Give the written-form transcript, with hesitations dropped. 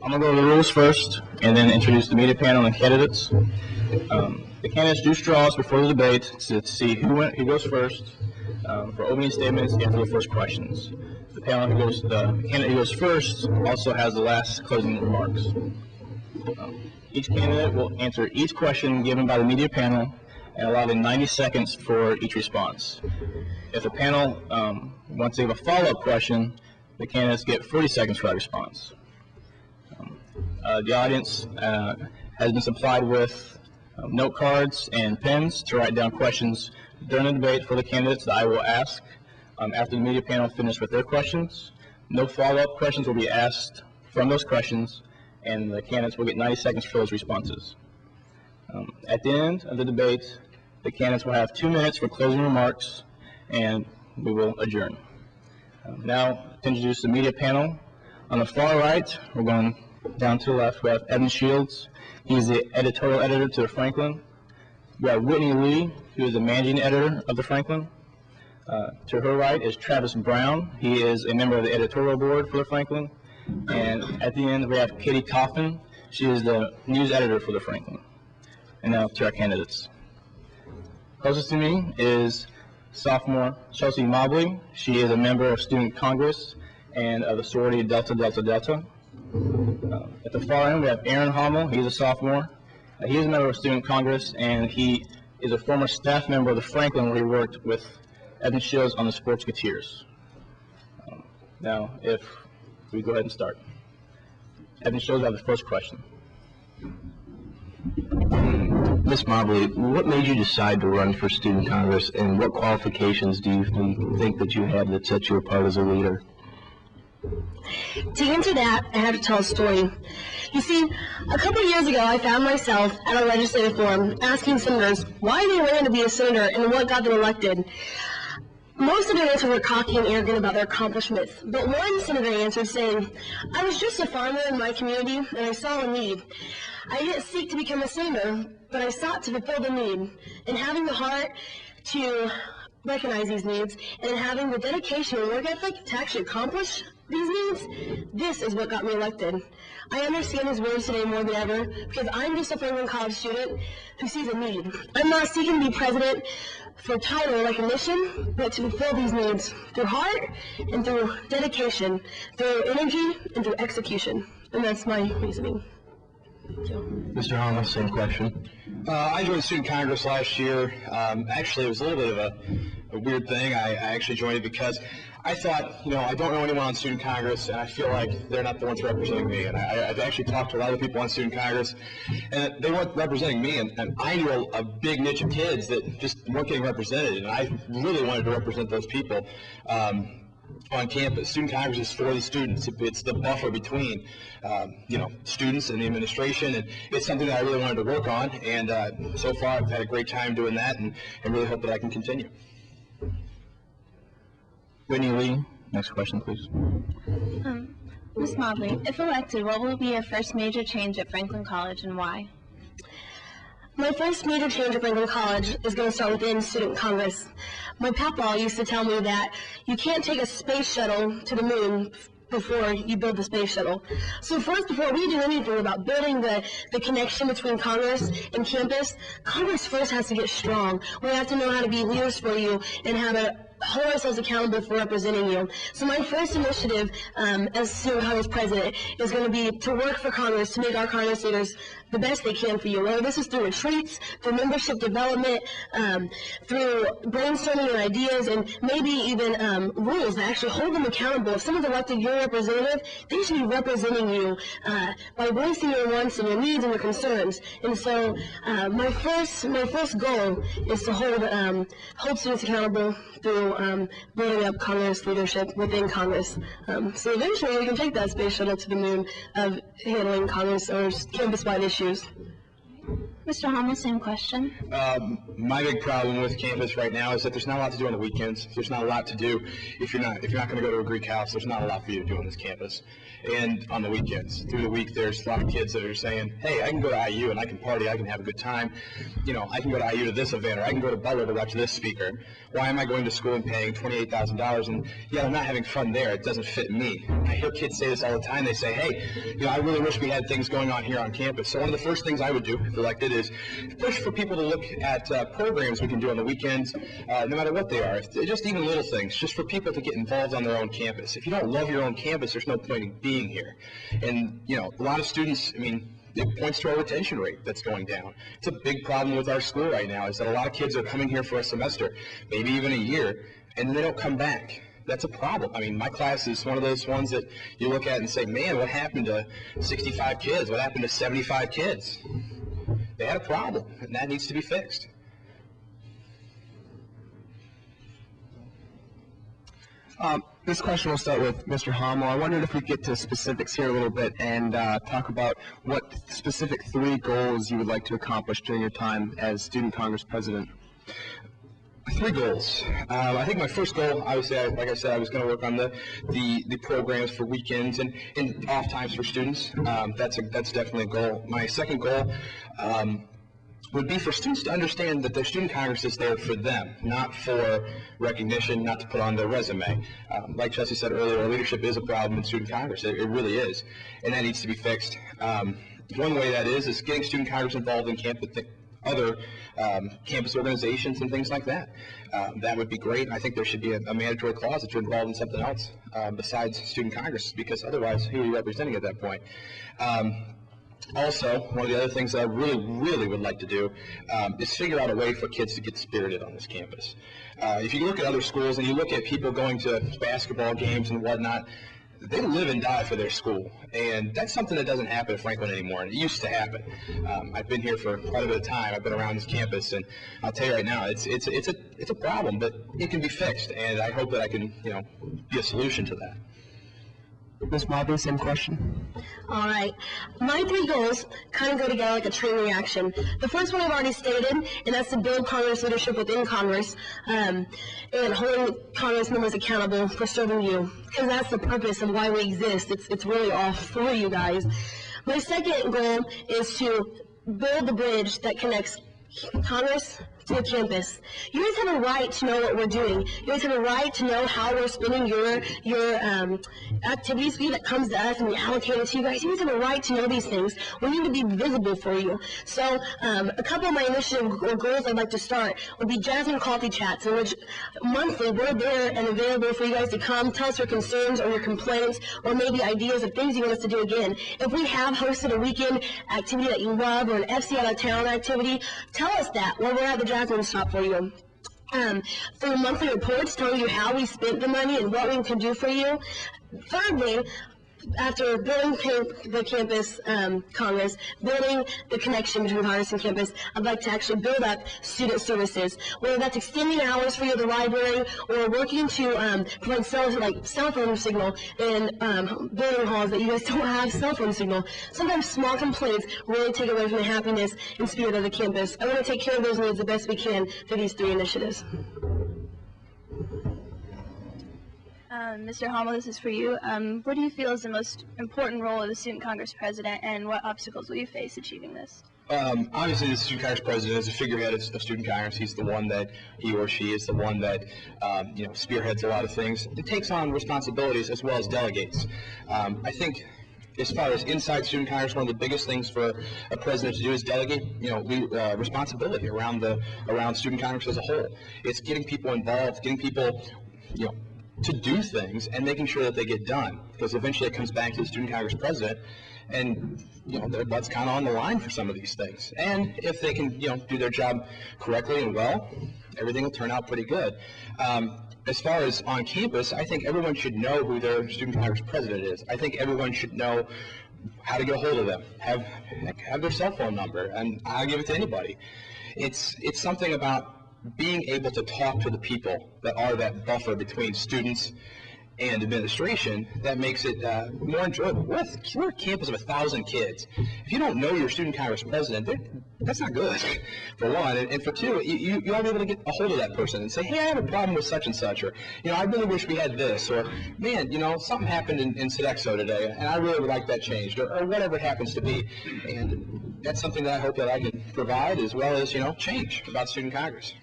I'm going to go over the rules first and then introduce the media panel and candidates. The candidates do straws before the debate to see who goes first for opening statements and for the first questions. The candidate who goes first also has the last closing remarks. Each candidate will answer each question given by the media panel and allotted 90 seconds for each response. If the panel wants to give a follow-up question, the candidates get 40 seconds for that response. The audience has been supplied with note cards and pens to write down questions during the debate for the candidates that I will ask after the media panel finishes with their questions. No follow-up questions will be asked from those questions, and the candidates will get 90 seconds for those responses. At the end of the debate, the candidates will have 2 minutes for closing remarks, and we will adjourn. Now, to introduce the media panel. On the far right, we're going down to the left, we have Evan Shields. He's the editorial editor to the Franklin. We have Whitney Lee, who is the managing editor of the Franklin. To her right is Travis Brown. He is a member of the editorial board for the Franklin. And at the end, we have Katie Coffin. She is the news editor for the Franklin. And now to our candidates. Closest to me is sophomore Chelsi Mobley. She is a member of Student Congress and of the sorority Delta Delta Delta. At the far end, we have Aaron Hommell. He's a sophomore. He is a member of Student Congress, and he is a former staff member of the Franklin where he worked with Evan Shields on the Sportsketeers. Now, if we go ahead and start. Evan Shields, I have the first question. Ms. Mobley, what made you decide to run for Student Congress, and what qualifications do you think that you have that set you apart as a leader? To answer that, I have to tell a story. You see, a couple of years ago, I found myself at a legislative forum asking senators why they wanted to be a senator and what got them elected. Most of their answers were cocky and arrogant about their accomplishments, but one senator answered saying, "I was just a farmer in my community and I saw a need. I didn't seek to become a senator, but I sought to fulfill the need. And having the heart to recognize these needs and having the dedication and work ethic to actually accomplish these needs, this is what got me elected." I understand these words today more than ever because I'm just a Franklin College student who sees a need. I'm not seeking to be president for title or recognition, but to fulfill these needs through heart and through dedication, through energy and through execution. And that's my reasoning. Mr. Hommell, same question. I joined Student Congress last year. Actually, it was a little bit of a weird thing. I actually joined it because I thought, I don't know anyone on Student Congress, and I feel like they're not the ones representing me. And I've actually talked to a lot of people on Student Congress, and they weren't representing me. And I knew a big niche of kids that just weren't getting represented, and I really wanted to represent those people on campus. Student Congress is for the students. It's the buffer between, students and the administration, and it's something that I really wanted to work on. And so far, I've had a great time doing that, and really hope that I can continue. Whitney Lee, next question, please. Ms. Mobley, if elected, what will be your first major change at Franklin College and why? My first major change at Franklin College is going to start within Student Congress. My papa used to tell me that you can't take a space shuttle to the moon before you build the space shuttle. So first, before we do anything about building the connection between Congress and campus, Congress first has to get strong. We have to know how to be leaders for you and how to hold ourselves accountable for representing you. So my first initiative as Student Congress President is going to be to work for Congress, to make our Congress leaders the best they can for you. Whether this is through retreats, through membership development, through brainstorming your ideas, and maybe even rules that actually hold them accountable. If someone's elected your representative, they should be representing you by voicing your wants and your needs and your concerns. And so my first goal is to hold students accountable through building up Congress leadership within Congress. So eventually we can take that space shuttle to the moon of handling Congress or campus-wide issues. Mr. Hommell, same question. My big problem with campus right now is that there's not a lot to do on the weekends. There's not a lot to do if you're not going to go to a Greek house. There's not a lot for you to do on this campus. And on the weekends, through the week, there's a lot of kids that are saying, "Hey, I can go to IU and I can party. I can have a good time. You know, I can go to IU to this event, or I can go to Butler to watch this speaker. Why am I going to school and paying $28,000 and yeah, I'm not having fun there? It doesn't fit me." I hear kids say this all the time. They say, "Hey, you know, I really wish we had things going on here on campus." So one of the first things I would do if elected is push for people to look at programs we can do on the weekends, no matter what they are. Just even little things, just for people to get involved on their own campus. If you don't love your own campus, there's no point in being here. And, you know, a lot of students, I mean, it points to our retention rate that's going down. It's a big problem with our school right now is that a lot of kids are coming here for a semester, maybe even a year, and then they don't come back. That's a problem. I mean, my class is one of those ones that you look at and say, man, what happened to 65 kids? What happened to 75 kids? They had a problem, and that needs to be fixed. This question will start with Mr. Hommell. I wondered if we get to specifics here a little bit and talk about what specific 3 goals you would like to accomplish during your time as Student Congress President. 3 goals. I think my first goal, obviously, like I said, I was going to work on the programs for weekends and off times for students. That's definitely a goal. My second goal would be for students to understand that their student congress is there for them, not for recognition, not to put on their resume. Like Chelsi said earlier, leadership is a problem in student congress. It really is, and that needs to be fixed. One way that is getting student congress involved in other campus organizations and things like that. That would be great. I think there should be a mandatory clause that you're involved in something else besides student congress, because otherwise, who are you representing at that point? Also, one of the other things that I really would like to do is figure out a way for kids to get spirited on this campus. If you look at other schools and you look at people going to basketball games and whatnot, they live and die for their school, and that's something that doesn't happen at Franklin anymore, and it used to happen. I've been here for quite a bit of time. I've been around this campus, and I'll tell you right now, it's a problem, but it can be fixed, and I hope that I can, you know, be a solution to that. Ms. Mobley, same question. All right. My 3 goals kind of go together like a chain reaction. The first one I've already stated, and that's to build Congress leadership within Congress and holding Congress members accountable for serving you, because that's the purpose of why we exist. It's really all for you guys. My second goal is to build the bridge that connects Congress to the campus. You guys have a right to know what we're doing. You guys have a right to know how we're spending your activities fee that comes to us and we allocate it to you guys. You guys have a right to know these things. We need to be visible for you. So a couple of my initiative or goals I'd like to start would be Jasmine Coffee Chats, in which monthly we're there and available for you guys to come, tell us your concerns or your complaints or maybe ideas of things you want us to do again. If we have hosted a weekend activity that you love or an FC out of town activity, tell us that while we're at the Jasmine shop for you. Through monthly reports telling you how we spent the money and what we can do for you. Thirdly, after building the campus Congress, building the connection between Congress and campus, I'd like to actually build up student services, whether that's extending hours for you at the library or working to provide cell phone signal in building halls that you guys don't have cell phone signal. Sometimes small complaints really take away from the happiness and spirit of the campus. I want to take care of those needs the best we can through these 3 initiatives. Mr. Hommell, this is for you. What do you feel is the most important role of the Student Congress President, and what obstacles will you face achieving this? Obviously, the Student Congress President is a figurehead of Student Congress. He's the one that, he or she is the one that, spearheads a lot of things. It takes on responsibilities as well as delegates. I think as far as inside Student Congress, one of the biggest things for a president to do is delegate, responsibility around Student Congress as a whole. It's getting people involved, getting people, to do things and making sure that they get done, because eventually it comes back to the Student Congress President, and their butt's kind of on the line for some of these things. And if they can do their job correctly and well, everything will turn out pretty good. As far as on campus, I think everyone should know who their Student Congress President is. I think everyone should know how to get a hold of them, have their cell phone number, and I'll give it to anybody. It's something about being able to talk to the people that are that buffer between students and administration, that makes it more enjoyable. We're a campus of 1,000 kids. If you don't know your student Congress president, that's not good, for one. And for two, you ought to be able to get a hold of that person and say, hey, I have a problem with such and such, or, I really wish we had this, or, man, something happened in Sodexo today, and I really would like that changed, or whatever it happens to be. And that's something that I hope that I can provide, as well as, change about student Congress.